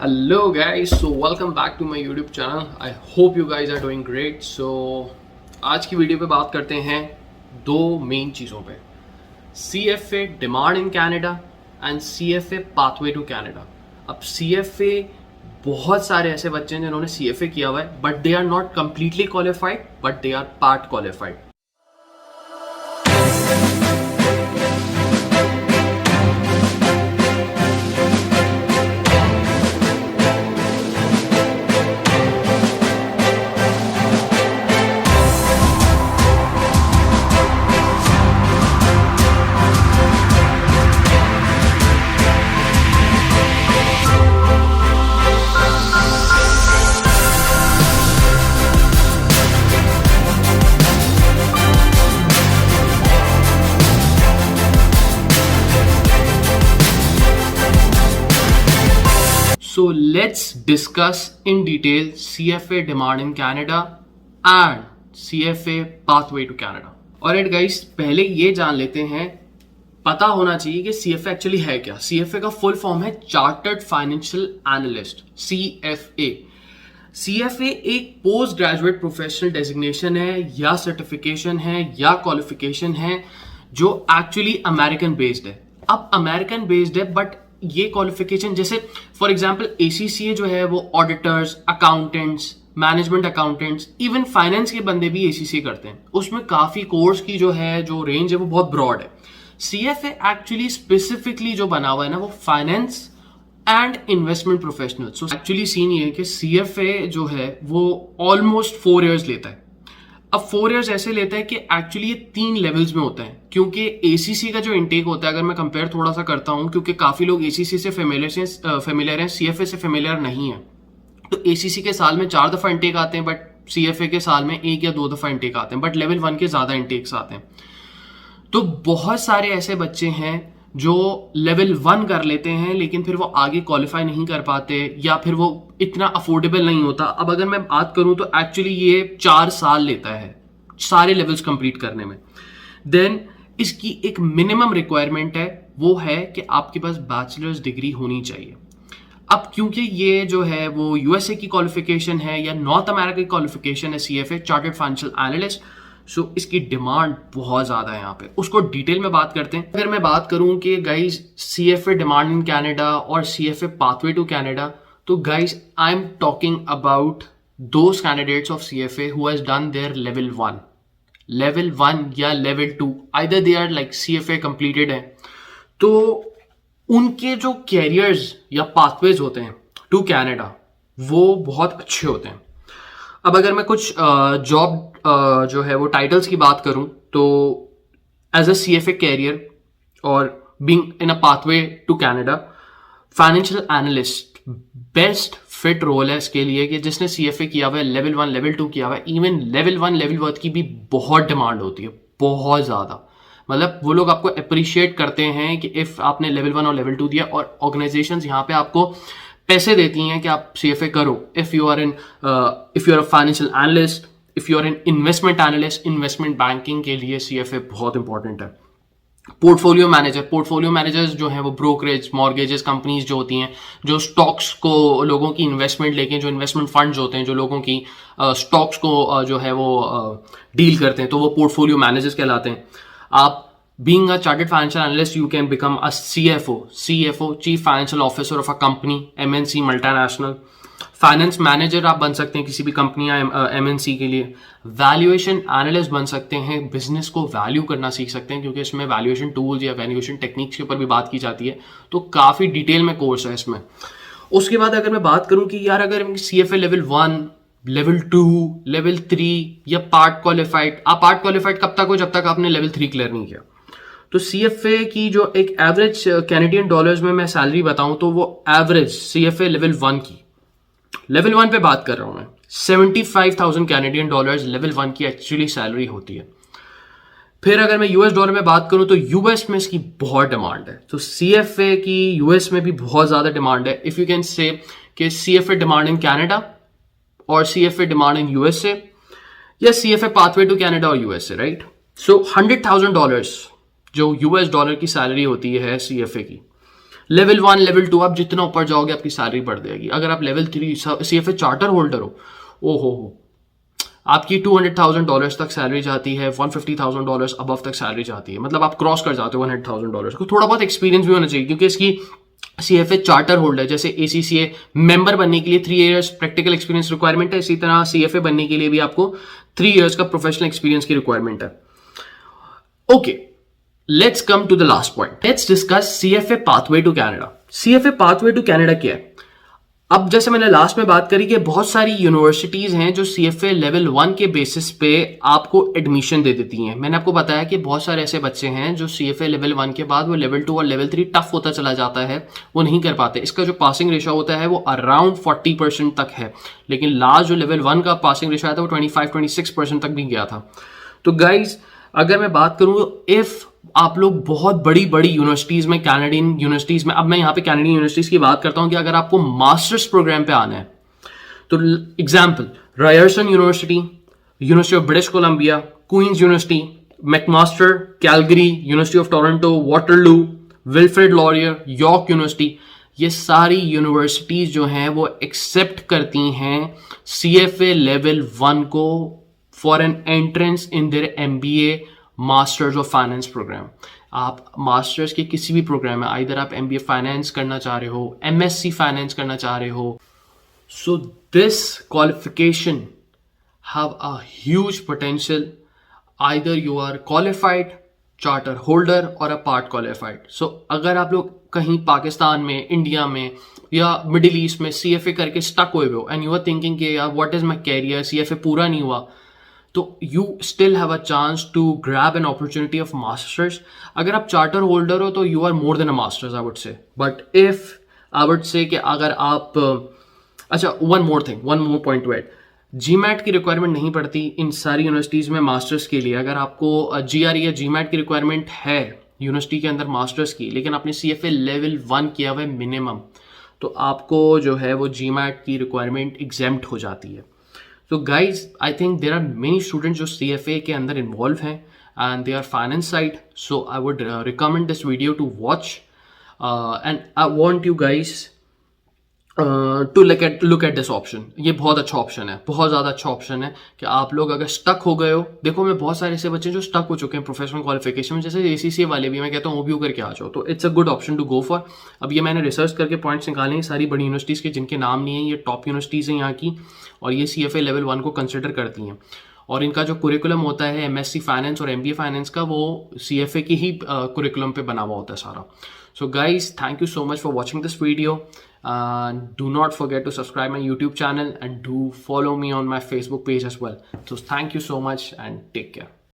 Hello guys, so welcome back to my YouTube channel. I hope you guys are doing great. So आज की video पे बात करते हैं दो मेन चीज़ों पे, CFA demand in Canada and CFA pathway to Canada. अब CFA बहुत सारे ऐसे बच्चे हैं जिन्होंने CFA किया हुआ है but they are not completely qualified but they are part qualified. So let's discuss in detail CFA demand in Canada and CFA pathway to Canada. Alright guys, पहले ये जान लेते हैं, पता होना चाहिए कि CFA एक्चुअली है क्या. CFA का फुल फॉर्म है chartered financial analyst, CFA. CFA एक पोस्ट ग्रेजुएट प्रोफेशनल डेजिग्नेशन है या सर्टिफिकेशन है या क्वालिफिकेशन है जो एक्चुअली अमेरिकन बेस्ड है. अब अमेरिकन बेस्ड है बट ये क्वालिफिकेशन, जैसे फॉर एग्जांपल ACCA जो है वो auditors, accountants, management accountants, even finance के बंदे भी ACCA करते हैं. उसमें काफी कोर्स की जो रेंज है वो बहुत ब्रॉड है. CFA एक्चुअली स्पेसिफिकली जो बना हुआ है ना वो finance and investment professional. So actually scene ये है कि CFA जो है वो ऑलमोस्ट 4 इयर्स लेता है. अब 4 इयर्स ऐसे लेता है कि एक्चुअली ये 3 लेवल्स में होता है, क्योंकि ACC का जो इनटेक होता है, अगर मैं कंपेयर थोड़ा सा करता हूं, क्योंकि काफी लोग ACC से फेमिलियर हैं, CFA से फेमिलियर नहीं है. तो ACC के साल में 4 दफा इनटेक आते हैं बट CFA के साल में 1 या 2 दफा इनटेक आते हैं, बट लेवल 1 के ज्यादा इनटेक्स आते हैं. तो बहुत सारे ऐसे बच्चे हैं जो लेवल 1 कर लेते हैं लेकिन फिर वो आगे क्वालिफाई नहीं कर पाते या फिर वो इतना अफोर्डेबल नहीं होता. अब अगर मैं बात करूं तो एक्चुअली ये 4 साल लेता है सारे लेवल्स कंप्लीट करने में. देन इसकी एक मिनिमम रिक्वायरमेंट है, वो है कि आपके पास बैचलर्स डिग्री होनी चाहिए. अब क्योंकि ये जो है वो USA की क्वालिफिकेशन है या नॉर्थ अमेरिका की क्वालिफिकेशन है, CFA चार्टर्ड फाइनेंशियल एनालिस्ट, सो इसकी डिमांड बहुत ज्यादा है. यहाँ पे उसको डिटेल में बात करते हैं. अगर मैं बात करूं कि guys CFA demand in Canada और CFA पाथवे टू कनाडा, तो guys I am talking about those candidates of CFA who has done their level 1 या level 2, either they are like CFA completed है. तो उनके जो कैरियर्स या pathways होते हैं टू कनाडा वो बहुत अच्छे होते हैं. अब अगर मैं कुछ जॉब जो है वो टाइटल्स की बात करूं तो एज अ CFA कैरियर और being in a pathway to Canada, financial analyst best fit role है इसके लिए कि जिसने CFA किया हुआ है, लेवल 1 लेवल 2 किया हुआ है. इवन लेवल 1 लेवल 1 की भी बहुत डिमांड होती है, बहुत ज्यादा. मतलब वो लोग आपको अप्रिशिएट करते हैं कि इफ आपने लेवल 1 और लेवल 2 दिया, और ऑर्गेनाइजेशंस यहाँ पे आपको पैसे देती हैं कि आप CFA करो. If you are a financial analyst, if you are an investment analyst, investment banking के लिए CFA बहुत इंपॉर्टेंट है. पोर्टफोलियो मैनेजर्स जो हैं वो ब्रोकरेज, मॉर्गेजेस कंपनीज जो होती हैं, जो स्टॉक्स को लोगों की इन्वेस्टमेंट लेके, जो इन्वेस्टमेंट फंड्स होते हैं जो लोगों की स्टॉक्स को जो है वो डील करते हैं, तो वो पोर्टफोलियो मैनेजर्स कहलाते हैं. आप being a chartered financial analyst, you can become a CFO, Chief Financial Officer of a company, MNC, multinational. Finance manager आप बन सकते हैं किसी भी कंपनी या MNC के लिए. वैल्यूएशन एनालिस्ट बन सकते हैं, बिजनेस को वैल्यू करना सीख सकते हैं, क्योंकि इसमें वैल्यूएशन टूल्स या वैल्यूएशन टेक्निक्स के ऊपर भी बात की जाती है. तो काफी डिटेल में कोर्स है इसमें. उसके बाद अगर मैं बात करूं कि यार अगर CFA लेवल 1, लेवल 2, लेवल 3 या पार्ट क्वालिफाइड, आप पार्ट क्वालिफाइड कब तक हो, जब तक आपने लेवल 3 क्लियर नहीं किया. तो CFA की जो एक एवरेज कैनेडियन डॉलर्स में मैं सैलरी बताऊं तो वो एवरेज CFA लेवल 1 की, लेवल 1 पे बात कर रहा हूं मैं, 75,000 कैनेडियन डॉलर्स लेवल 1 की एक्चुअली सैलरी होती है. फिर अगर मैं US डॉलर में बात करूं तो US में इसकी बहुत डिमांड है. तो CFA की US में भी बहुत ज्यादा डिमांड है. इफ यू कैन से कि CFA डिमांड इन कनाडा और CFA डिमांड इन USA या CFA पाथवे टू कनाडा और USA, राइट. सो $100,000 जो US डॉलर की सैलरी होती है CFA की, लेवल 1 लेवल 2 आप जितना ऊपर जाओगे आपकी सैलरी बढ़ जाएगी। अगर आप लेवल 3 CFA चार्टर होल्डर हो, ओहो आपकी $200,000 तक सैलरी जाती है, $150,000 अबव तक सैलरी जाती है, मतलब आप क्रॉस कर जाते हो $100,000 को। थोड़ा बहुत एक्सपीरियंस भी होना चाहिए क्योंकि इसकी CFA चार्टर होल्डर जैसे ACCA मेंबर बनने के लिए 3 इयर्स प्रैक्टिकल एक्सपीरियंस रिक्वायरमेंट है, इसी तरह CFA बनने के लिए भी आपको 3 इयर्स का प्रोफेशनल एक्सपीरियंस की रिक्वायरमेंट है। Okay, let's come to the last point. Let's discuss CFA pathway to Canada. CFA pathway to Canada क्या है? अब जैसे मैंने लास्ट में बात करी कि बहुत सारी यूनिवर्सिटीज हैं जो CFA लेवल 1 के बेसिस पे आपको एडमिशन दे देती हैं। मैंने आपको बताया कि बहुत सारे ऐसे बच्चे हैं जो CFA लेवल 1 के बाद वो लेवल 2 और लेवल 3 टफ होता चला जाता है, वो नहीं कर पाते। इसका जो पासिंग रेशो होता है वो अराउंड 40% तक है, लेकिन लास्ट जो लेवल 1 का पासिंग रेशो आया था वो 25-26% तक भी गया था। तो गाइज अगर मैं बात करूं, इफ आप लोग बहुत बड़ी बड़ी यूनिवर्सिटीज में, कैनेडियन यूनिवर्सिटीज में, अब मैं यहाँ पे कैनेडियन यूनिवर्सिटीज की बात करता हूँ कि अगर आपको मास्टर्स प्रोग्राम पे आना है तो example Ryerson University, University of British Columbia, Queen's University, McMaster, Calgary, University of Toronto, Waterloo, Wilfrid Laurier, York University, ये सारी यूनिवर्सिटीज जो हैं वो एक्सेप्ट करती हैं CFA लेवल 1 को for an entrance in their MBA masters of finance programme. आप masters के किसी भी प्रोग्राम में, आइदर आप MBA फाइनेंस करना चाह रहे हो, MSc फाइनेंस करना चाह रहे हो, so this qualification have a huge potential. Either you are qualified charter holder और अ पार्ट क्वालिफाइड। सो अगर आप लोग कहीं पाकिस्तान में, इंडिया में या मिडिल ईस्ट में CFA करके स्टक हुए हो एंड यू आर थिंकिंग कि यार what is my career, CFA पूरा नहीं हुआ, तो you still have a chance to grab an opportunity of masters. अगर आप चार्टर होल्डर हो तो you are more than a masters I would say. But if I would say कि अगर आप अच्छा, one more point to add, GMAT की requirement नहीं पड़ती इन सारी यूनिवर्सिटीज में मास्टर्स के लिए। अगर आपको GRE या GMAT की रिक्वायरमेंट है यूनिवर्सिटी के अंदर मास्टर्स की, लेकिन आपने CFA लेवल 1 किया हुआ है मिनिमम, तो आपको जो है वो GMAT की रिक्वायरमेंट एग्जेम्प्ट हो जाती है। So guys, I think there are many students जो CFA के अंदर involved हैं and they are finance side. So I would recommend this video to watch and I want you guys to look at this option. ये बहुत अच्छा option है, बहुत ज़्यादा अच्छा ऑप्शन है कि आप लोग अगर स्टक हो गए हो, देखो मैं बहुत सारे ऐसे बच्चे जो स्टक हो चुके हैं प्रोफेशनल क्वालिफिकेशन में, जैसे ACCA वाले भी, मैं कहता हूँ OBU करके आ जाओ, तो it's a good option to go for. अब ये मैंने रिसर्च करके पॉइंट्स निकाले हैं सारी बड़ी यूनिवर्सिटीज़ के जिनके नाम नहीं है, ये टॉप यूनिवर्सिटीज़ हैं यहाँ की, और ये CFA लेवल 1 को कंसिडर करती हैं। और इनका जो कुरिकुलम होता है MSc फाइनेंस और MBA फाइनेंस का, वो CFA की ही कुरिकुलम पे बना हुआ होता है सारा। So guys, thank you so much for watching this video. Do not forget to subscribe my YouTube channel and do follow me on my Facebook page as well. So thank you so much and take care.